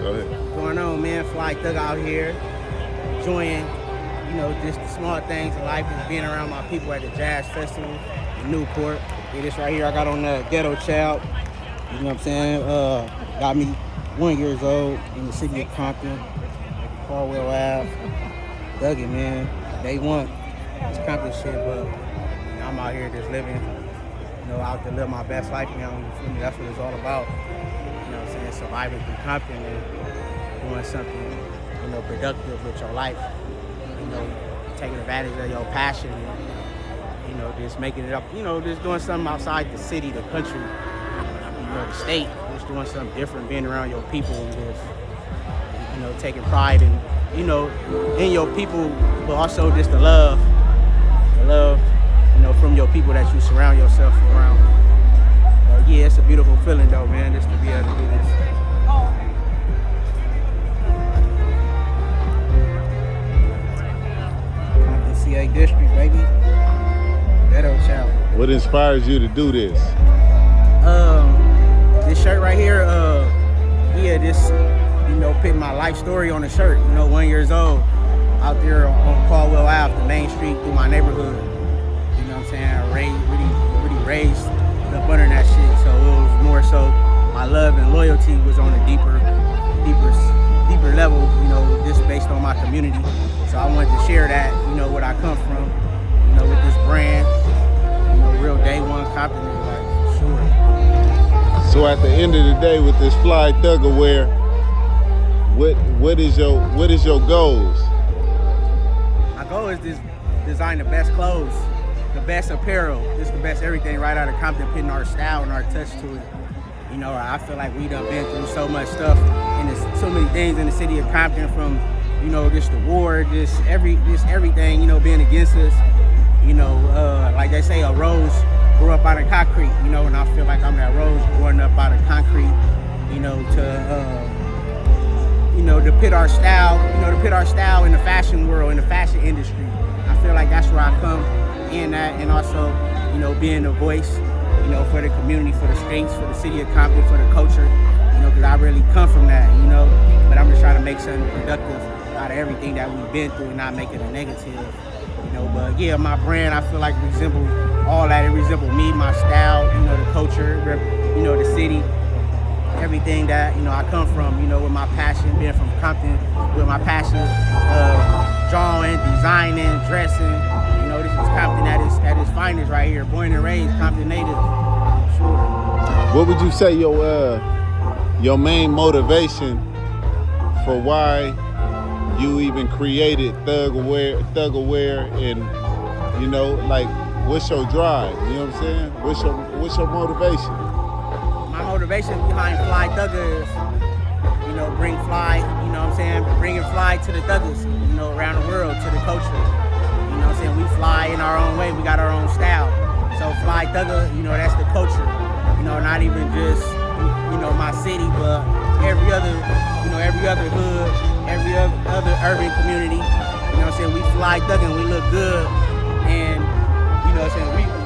Go ahead. What's going on, man? Fly Thug out here, enjoying, just the small things in life, just being around my people at the Jazz Festival in Newport. Yeah, this right here, I got on the Ghetto Child. You know what I'm saying? Got me 1 year old in the city of Compton, Caldwell Ave. Dug it, man. Day one. It's Compton shit, but I'm out here just living, out to live my best life now. You feel me? That's what it's all about. You know what I'm saying? Surviving through Compton and doing something, productive with your life. Taking advantage of your passion and, just making it up. Just doing something outside the city, the country, the state. Just doing something different, being around your people and just, taking pride in, in your people, but also just the love, from your people that you surround yourself around. Yeah, it's a beautiful feeling though, man, just to be able to do this. Compton CA District, baby. Ghetto Child. What inspires you to do this? This shirt right here, putting my life story on the shirt. 1 year old, out there on Caldwell Ave, the main street through my neighborhood. You know what I'm saying? Really raised up under that shit. So it was more so my love and loyalty was on a deeper level, just based on my community. So I wanted to share that, where I come from, with this brand, real day one Compton, like, sure. So at the end of the day, with this Fly Thug wear, what is your goals? My goal is to design the best clothes, the best apparel, just the best everything right out of Compton, putting our style and our touch to it. I feel like we done been through so much stuff and there's so many things in the city of Compton, from, just the war, just everything, being against us. Like they say, a rose grew up out of concrete, and I feel like I'm that rose growing up out of concrete, to put our style, in the fashion world, in the fashion industry. I feel like that's where I come in at, and also, being a voice, for the community, for the streets, for the city of Compton, for the culture, because I really come from that, but I'm just trying to make something productive out of everything that we've been through and not make it a negative, but yeah, my brand, I feel like resemble all that. It resemble me, my style, the culture, the city, everything that, I come from, with my passion, being from Compton, with my passion of drawing, designing, dressing, this is Compton at its finest right here, born and raised, Compton native, sure. What would you say your main motivation for why you even created Thug Aware, and what's your drive? You know what I'm saying? What's your motivation? My motivation behind Fly Thuggers, bring Fly, bringing Fly to the Thuggers, around the world, to the culture. We fly in our own way. We got our own style. So Fly Thugger, that's the culture. Not even just, my city, but every other hood, every other urban community. We fly thugging, we look good, and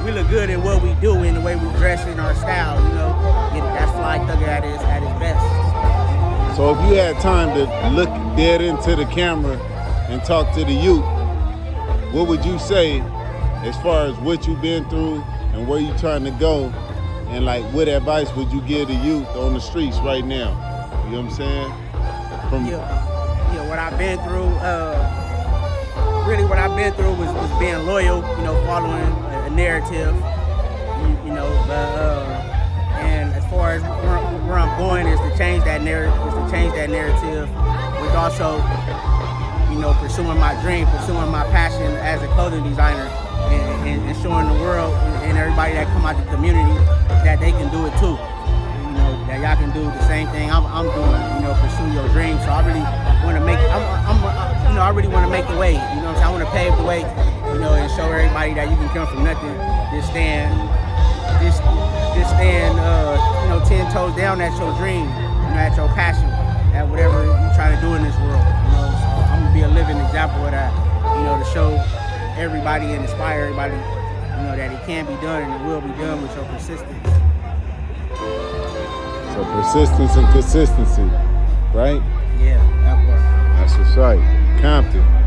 we look good in what we do, in the way we dress, in our style. That's Fly Thugger at his best. So if you had time to look dead into the camera and talk to the youth, what would you say as far as what you've been through and where you're trying to go, and what advice would you give the youth on the streets right now? You know what I'm saying? What I've been through, really what I've been through was being loyal, following a narrative, and as far as where I'm going is to change that narrative, with also, pursuing my dream, pursuing my passion as a clothing designer, and showing the world and everybody that come out the community that they can do it too. That y'all can do the same thing I'm doing. Pursue your dreams. So I really want to make. I really want to make the way. I want to pave the way. And show everybody that you can come from nothing. Just stand. 10 toes down at your dream. At your passion. At whatever you're trying to do in this world. So I'm gonna be a living example of that. To show everybody and inspire everybody. That it can be done and it will be done with your persistence. So persistence and consistency. right? Yeah, that part. That's what's right. Compton.